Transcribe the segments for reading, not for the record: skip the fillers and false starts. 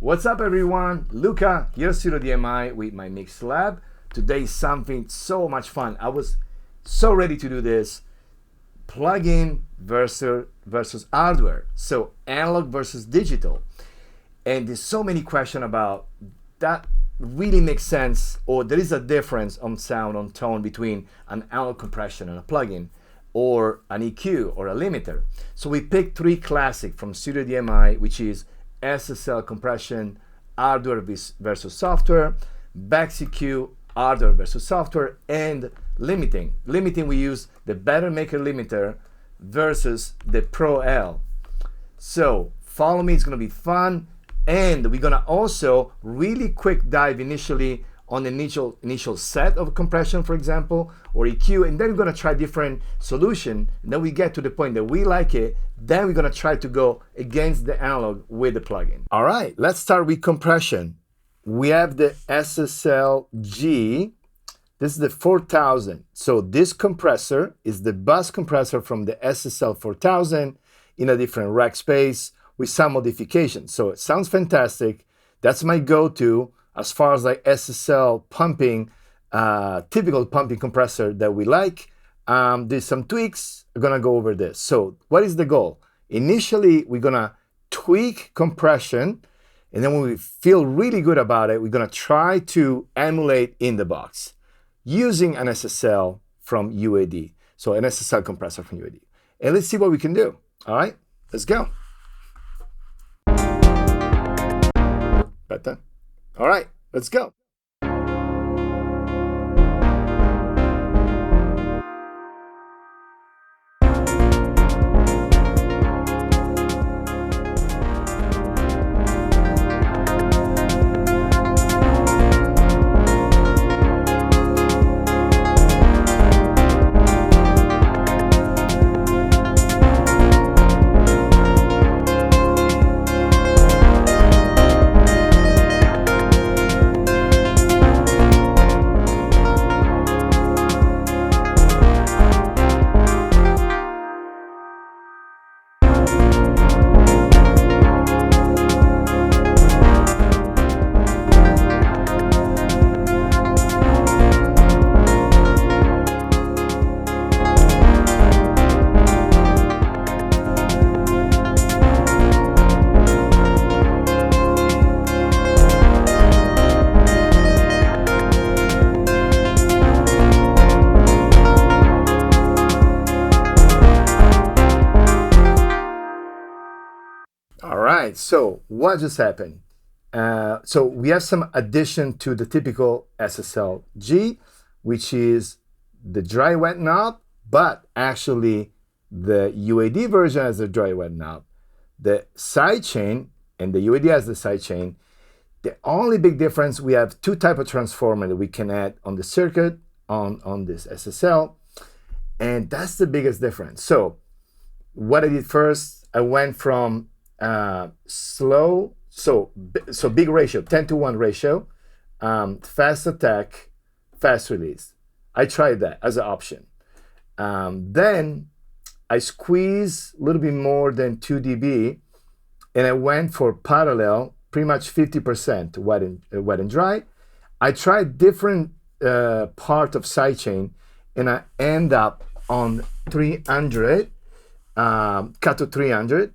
What's up everyone? Luca here, Studio DMI with my mymixlab. Today is something so much fun. I was so ready to do this. Plug-in versus hardware. So analog versus digital. And there's so many questions about that really makes sense, or there is a difference on sound, on tone between an analog compression and a plugin, or an EQ or a limiter. So we picked three classic from Studio DMI, which is SSL compression, hardware versus software, BAX EQ, hardware versus software, and limiting. Limiting, we use the Bettermaker Limiter versus the Pro L. So follow me, it's gonna be fun. And we're gonna also really quick dive initially on the initial set of compression, for example, or EQ, and then we're gonna try different solution. And then we get to the point that we like it, then we're gonna try to go against the analog with the plugin. All right, let's start with compression. We have the SSL G. This is the 4000. So this compressor is the bus compressor from the SSL 4000 in a different rack space with some modifications. So it sounds fantastic. That's my go-to as far as like SSL pumping, typical pumping compressor that we like. There's some tweaks. I'm gonna go over this. So what is the goal? Initially, we're gonna tweak compression, and then when we feel really good about it, we're gonna try to emulate in the box using an SSL from UAD. So an SSL compressor from UAD. And let's see what we can do. All right, let's go. Better? All right, let's go. All right, so what just happened? So we have some addition to the typical SSL G, which is the dry wet knob, but actually the UAD version has the dry wet knob. The sidechain and the UAD has the sidechain. The only big difference, we have two types of transformer that we can add on the circuit on this SSL, and that's the biggest difference. So what I did first, I went from slow, so big ratio, 10:1 ratio, fast attack, fast release. I tried that as an option. Then I squeezed a little bit more than 2 dB, and I went for parallel, pretty much 50% wet and dry. I tried different part of sidechain, and I end up on 300, cut to 300.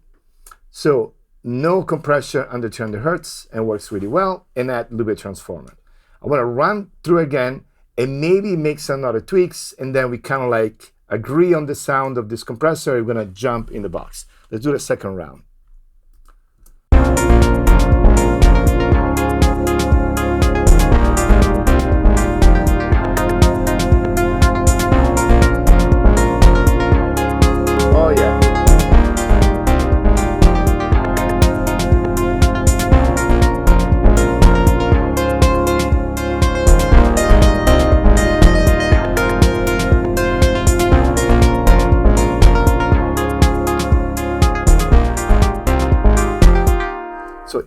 So no compression under 200 Hertz and works really well, and add a little bit of transformer. I want to run through again and maybe make some other tweaks, and then we kind of like agree on the sound of this compressor. We're gonna jump in the box. Let's do the second round. Oh yeah.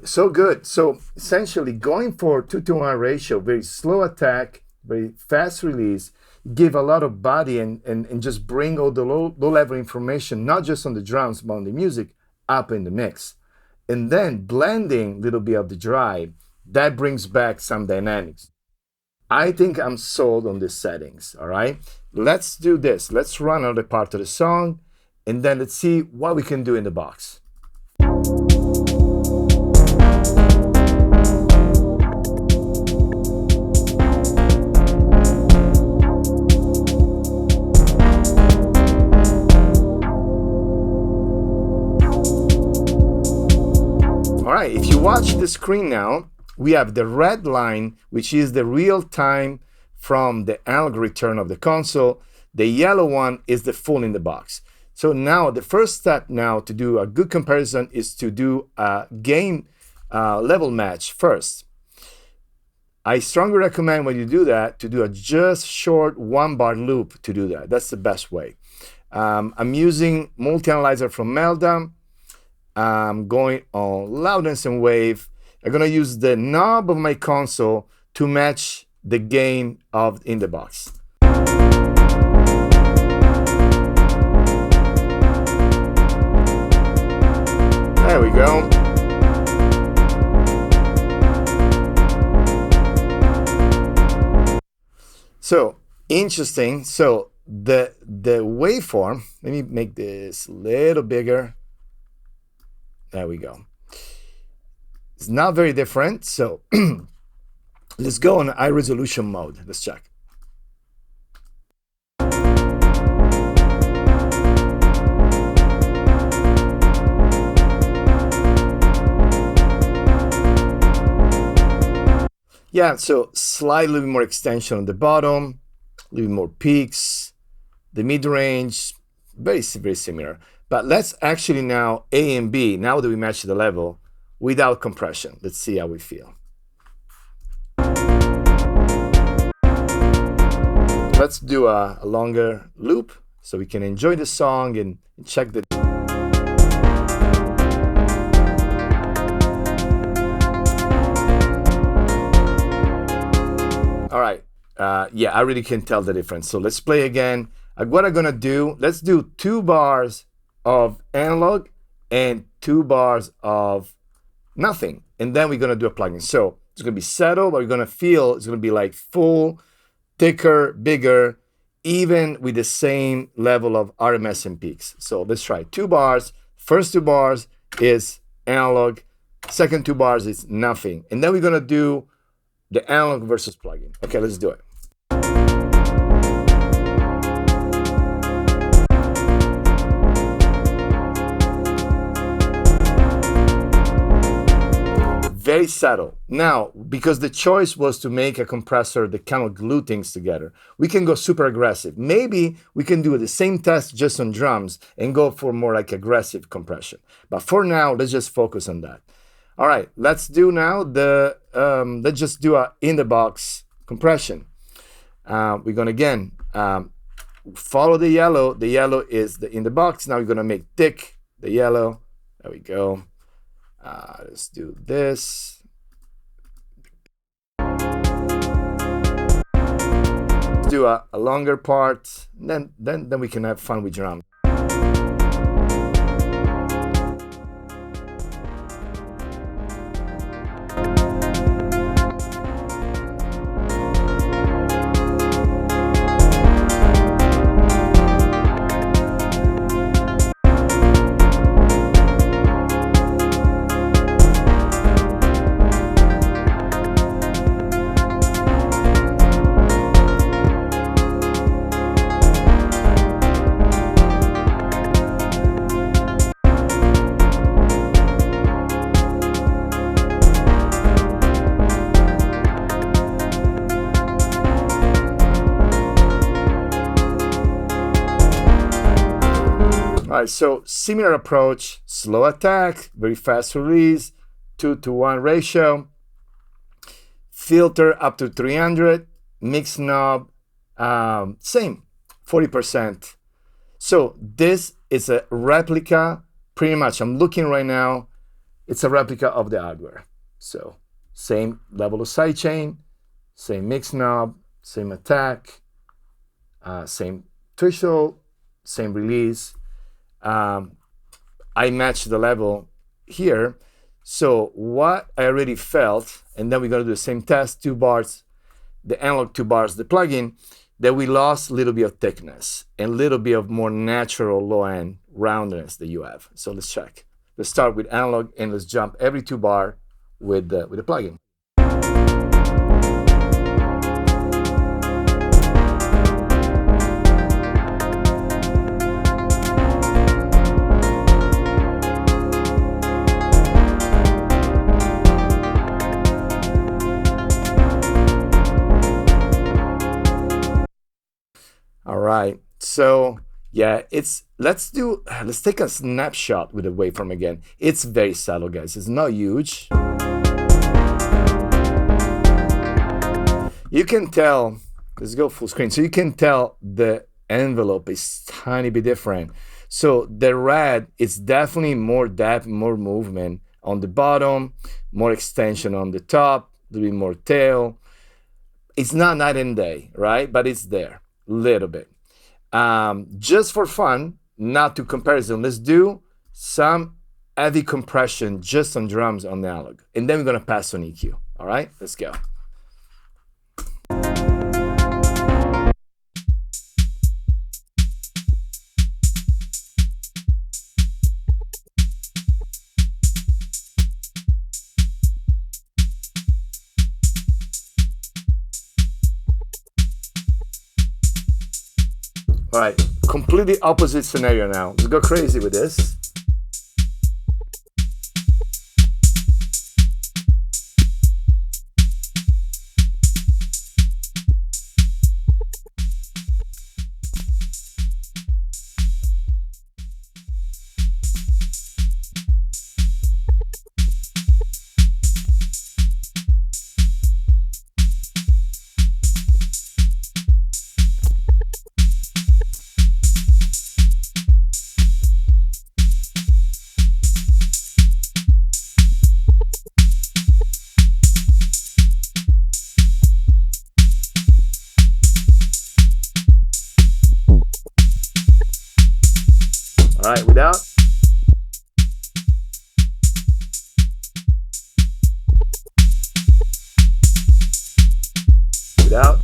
So good. So essentially going for 2:1 ratio, very slow attack, very fast release, give a lot of body and just bring all the low level information, not just on the drums, but on the music, up in the mix. and then blending a little bit of the drive, that brings back some dynamics. I think I'm sold on these settings, all right? Let's do this. Let's run another part of the song, and then let's see what we can do in the box. All right, if you watch the screen now, we have the red line, which is the real time from the analog return of the console. The yellow one is the full in the box. So now the first step now to do a good comparison is to do a gain level match first. I strongly recommend when you do that to do a just short 1-bar loop to do that. That's the best way. I'm using multi-analyzer from Melda. I'm going on loudness and wave. I'm gonna use the knob of my console to match the gain of in the box. There we go. So interesting. So the waveform, let me make this a little bigger. There we go. It's not very different. So let's go on high resolution mode. Let's check. Yeah, so slightly more extension on the bottom, a little more peaks, the mid-range, very similar. But let's actually now A and B, now that we match the level, without compression. Let's see how we feel. Let's do a longer loop so we can enjoy the song and check the... All right, yeah, I really can tell the difference. So let's play again. What I'm gonna do, let's do 2 bars of analog and 2 bars of nothing. And then we're gonna do a plugin. So it's gonna be settled, but we're gonna feel it's gonna be like full, thicker, bigger, even with the same level of RMS and peaks. So let's try 2 bars. First 2 bars is analog, second 2 bars is nothing. And then we're gonna do the analog versus plugin. Okay, let's do it. Very subtle. Now, because the choice was to make a compressor that kind of glue things together, we can go super aggressive. Maybe we can do the same test just on drums and go for more like aggressive compression. But for now, let's just focus on that. All right, let's do now the, let's just do a in the box compression. We're gonna again, follow the yellow. The yellow is the in the box. Now we're gonna make thick the yellow. There we go. Let's do this. Let's do a longer part. Then we can have fun with drum. All right, so similar approach, slow attack, very fast release, 2-to-1 ratio, filter up to 300, mix knob, same, 40%. So this is a replica, pretty much, I'm looking right now, it's a replica of the hardware. So same level of sidechain, same mix knob, same attack, same threshold, same release. I match the level here. So what I already felt, and then we're gonna do the same test, 2 bars, the analog 2 bars, the plugin, that we lost a little bit of thickness and a little bit of more natural low-end roundness that you have. So let's check. Let's start with analog and let's jump every 2 bar with the plugin. All right, so yeah, let's take a snapshot with the waveform again. It's very subtle, guys. It's not huge. You can tell, let's go full screen. So you can tell the envelope is tiny bit different. So the red is definitely more depth, more movement on the bottom, more extension on the top, a little bit more tail. It's not night and day, right? But it's there, little bit. Just for fun, not to comparison, let's do some heavy compression just on drums on the analog. And then we're gonna pass on EQ, all right? Let's go. All right, completely opposite scenario now. Let's go crazy with this. All right, without. Without.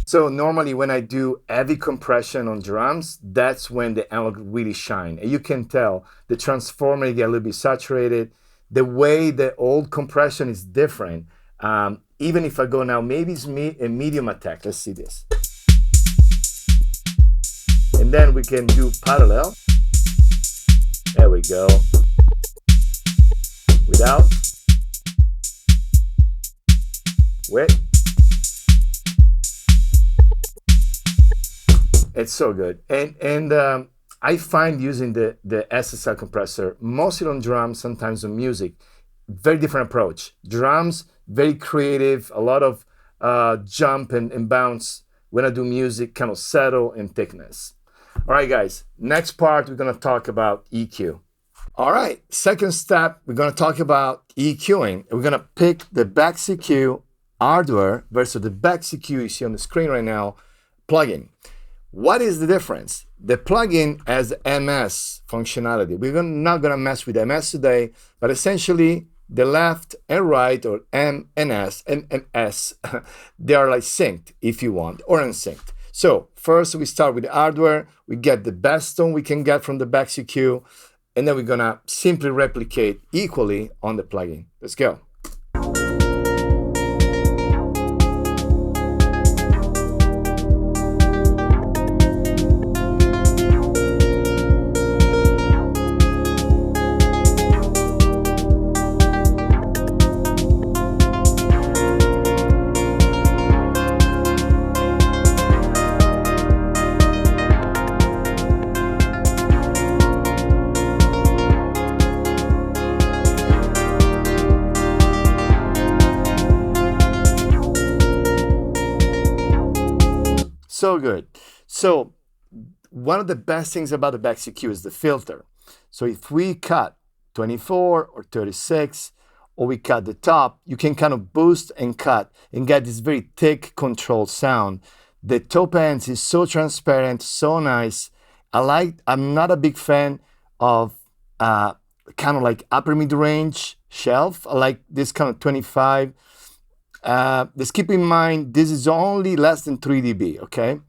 So normally when I do heavy compression on drums, that's when the analog really shine. And you can tell the transformer get a little bit saturated. The way the old compression is different. Even if I go now, maybe it's a medium attack. Let's see this. And then we can do parallel. There we go. Without. With. It's so good. And I find using the SSL compressor, mostly on drums, sometimes on music, very different approach. Drums, very creative, a lot of jump and bounce. When I do music, kind of settle and thickness. All right, guys, next part, we're gonna talk about EQ. All right, second step, we're gonna talk about EQing. We're gonna pick the BAX EQ hardware versus the BAX EQ you see on the screen right now, plugin. What is the difference? The plugin has MS functionality. We're not gonna mess with MS today, but essentially the left and right, or M and S, they are like synced if you want, or unsynced. So first we start with the hardware, we get the best tone we can get from the BAX EQ, and then we're gonna simply replicate equally on the plugin. Let's go. So good. So one of the best things about the BAX EQ is the filter. So if we cut 24 or 36, or we cut the top, you can kind of boost and cut and get this very thick controlled sound. The top ends is so transparent, so nice. I'm not a big fan of kind of like upper mid-range shelf. I like this kind of 25. Let's keep in mind, this is only less than 3 dB, okay?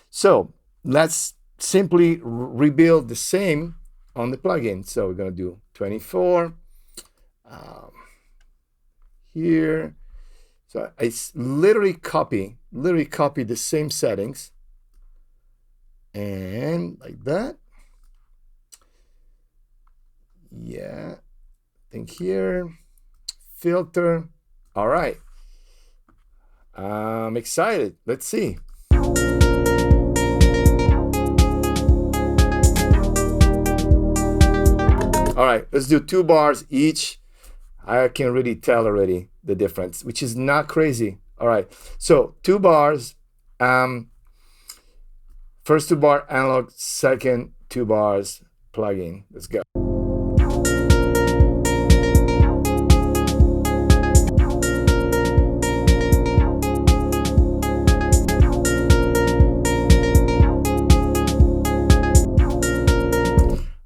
So let's simply rebuild the same on the plugin. So we're gonna do 24 here. So I literally copy the same settings, and like that. Yeah, I think here, filter. All right, I'm excited. Let's see. All right, let's do 2 bars each. I can really tell already the difference, which is not crazy. All right, so 2 bars. First 2 bar analog, second 2 bars plugin. Let's go.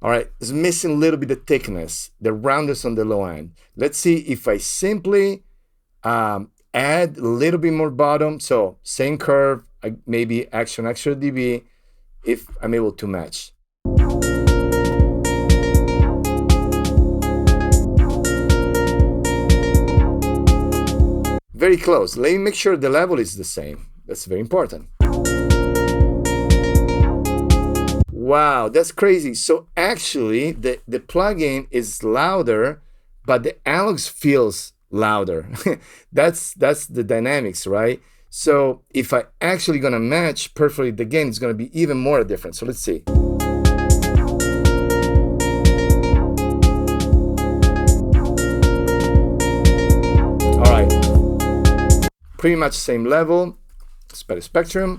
All right, it's missing a little bit of thickness, the roundness on the low end. Let's see if I simply add a little bit more bottom. So same curve, maybe extra dB, if I'm able to match. Very close. Let me make sure the level is the same. That's very important. Wow, that's crazy. So actually, the plugin is louder, but the analogs feels louder. that's the dynamics, right? So if I actually gonna match perfectly the gain, it's gonna be even more different. So let's see. All right, pretty much same level, better spectrum.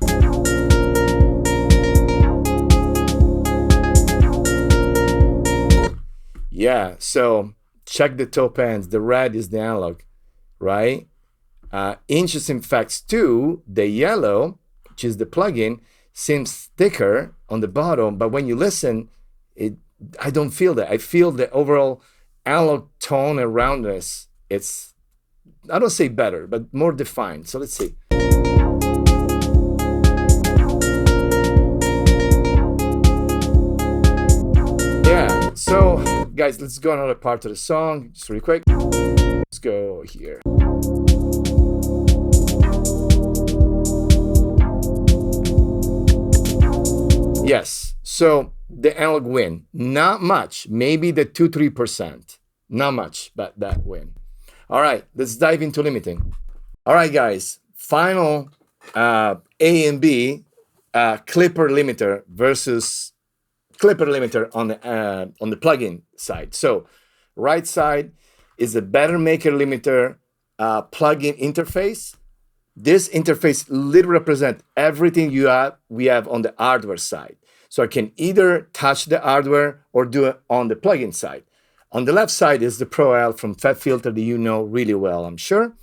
Yeah, so check the top ends. The red is the analog, right? Interesting facts too, the yellow, which is the plugin, seems thicker on the bottom, but when you listen, I don't feel that. I feel the overall analog tone and roundness. It's, I don't say better, but more defined. So let's see. Yeah, so guys, let's go another part of the song, just really quick. Let's go here. Yes, so the analog win, not much, maybe the 2-3%, not much, but that win. All right, let's dive into limiting. All right, guys, final A and B, clipper limiter versus clipper limiter on the plugin side. So right side is the Bettermaker Limiter plugin interface. This interface literally represents everything we have on the hardware side. So I can either touch the hardware or do it on the plugin side. On the left side is the Pro L from FabFilter that you know really well, I'm sure.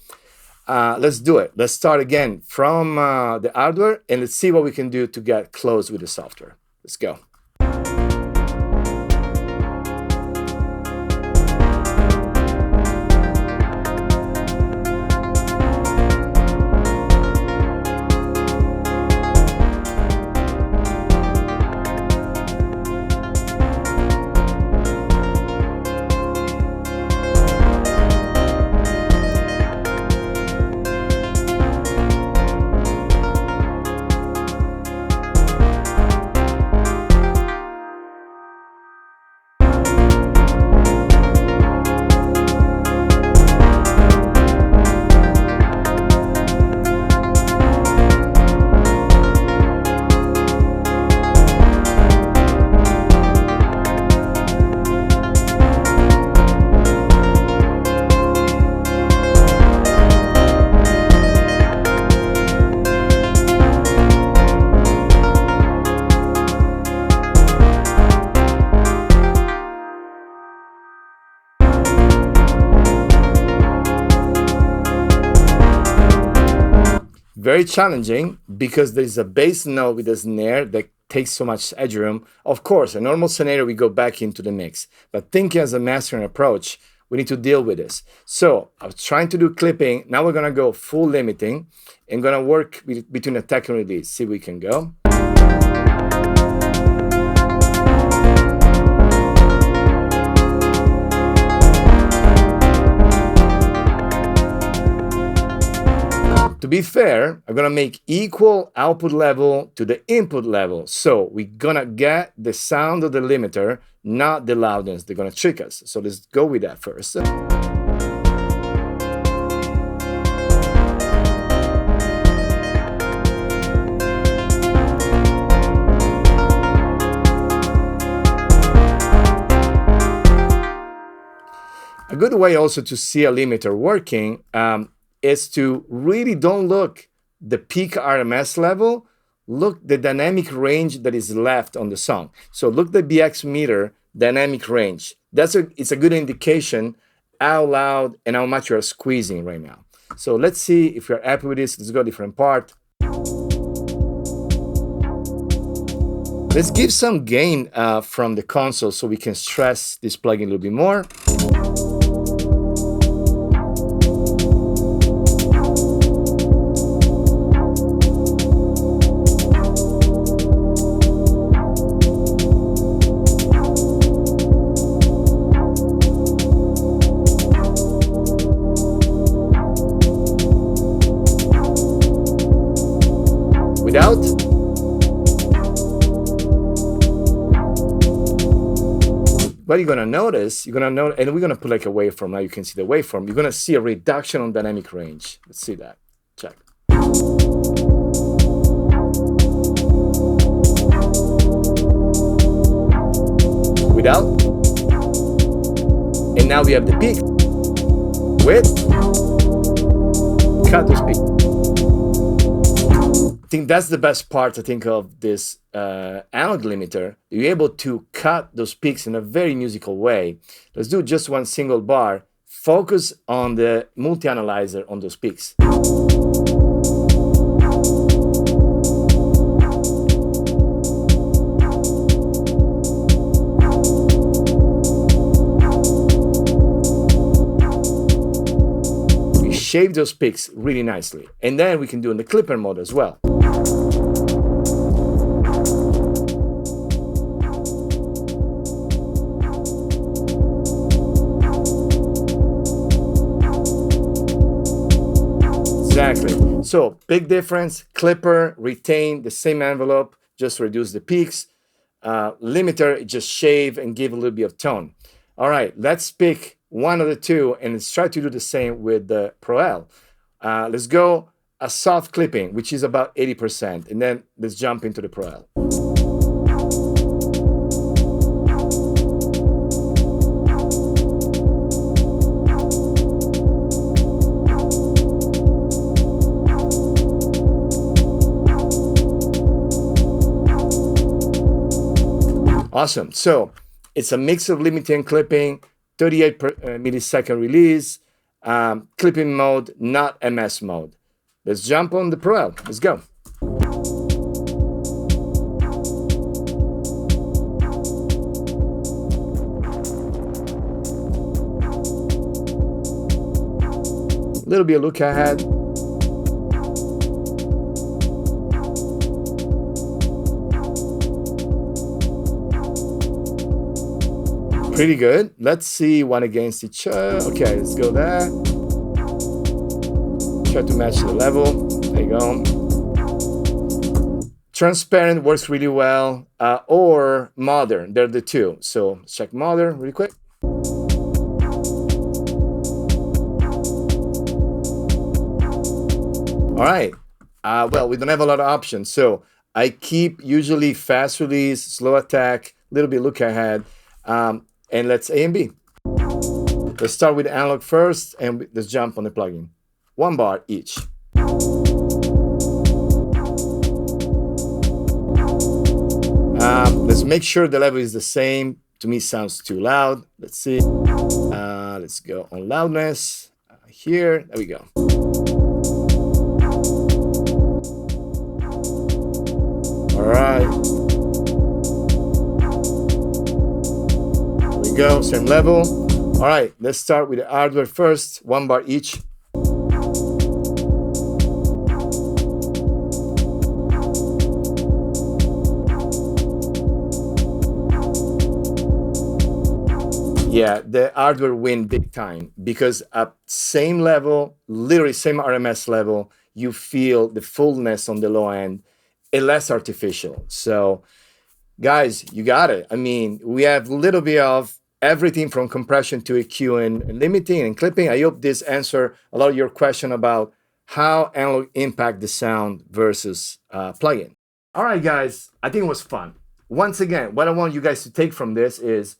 Let's do it. Let's start again from the hardware and let's see what we can do to get close with the software. Let's go. Very challenging because there's a bass note with a snare that takes so much headroom. Of course, a normal scenario, we go back into the mix. But thinking as a mastering approach, we need to deal with this. So I was trying to do clipping. Now we're going to go full limiting and going to work between attack and release. See if we can go. To be fair, I'm gonna make equal output level to the input level. So we're gonna get the sound of the limiter, not the loudness. They're gonna trick us. So let's go with that first. A good way also to see a limiter working is to really don't look the peak RMS level, look the dynamic range that is left on the song. So look the BX meter dynamic range. It's a good indication how loud and how much you're squeezing right now. So let's see if you're happy with this. Let's go different part. Let's give some gain from the console so we can stress this plugin a little bit more. Without. What you're gonna notice, and we're gonna put like a waveform. Now you can see the waveform. You're gonna see a reduction on dynamic range. Let's see that. Check. Without. And now we have the peak. With. Cut those peaks. I think that's the best part, I think, of this analog limiter. You're able to cut those peaks in a very musical way. Let's do just one single bar. Focus on the multi-analyzer on those peaks. We shave those peaks really nicely. And then we can do in the clipper mode as well. Exactly. So big difference. Clipper, retain the same envelope, just reduce the peaks. Limiter, just shave and give a little bit of tone. All right, let's pick one of the two and let's try to do the same with the Pro L. Let's go a soft clipping, which is about 80%, and then let's jump into the Pro L. Awesome. So it's a mix of limiting and clipping, 38 millisecond release, clipping mode, not MS mode. Let's jump on the Pro L. Let's go. A little bit of look ahead. Pretty good. Let's see one against each other. Okay, let's go there. Try to match the level. There you go. Transparent works really well, or modern. They're the two. So let's check modern really quick. All right. Well, we don't have a lot of options. So I keep usually fast release, slow attack, a little bit look ahead. And let's A and B. Let's start with analog first, and let's jump on the plugin. One bar each. Let's make sure the level is the same. To me, it sounds too loud. Let's see. Let's go on loudness. Here, there we go. All right. go, same level. All right, let's start with the hardware first, 1 bar each. Yeah, the hardware win big time because at same level, literally same RMS level, you feel the fullness on the low end, and less artificial. So guys, you got it. I mean, we have a little bit of everything from compression to EQ and limiting and clipping. I hope this answered a lot of your question about how analog impact the sound versus plugin. All right, guys, I think it was fun. Once again, what I want you guys to take from this is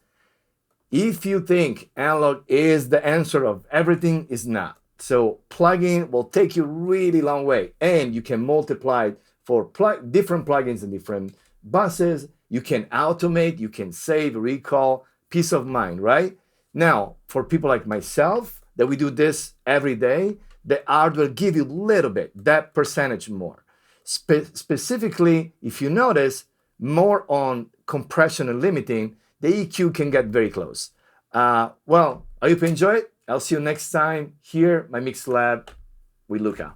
if you think analog is the answer of everything, it's not. So plugin will take you really long way, and you can multiply it for different plugins and different buses. You can automate, you can save, recall, peace of mind, right? Now, for people like myself, that we do this every day, the art will give you a little bit, that percentage more. Specifically, if you notice, more on compression and limiting, the EQ can get very close. Well, I hope you enjoy it. I'll see you next time here, my Mix Lab with Luca.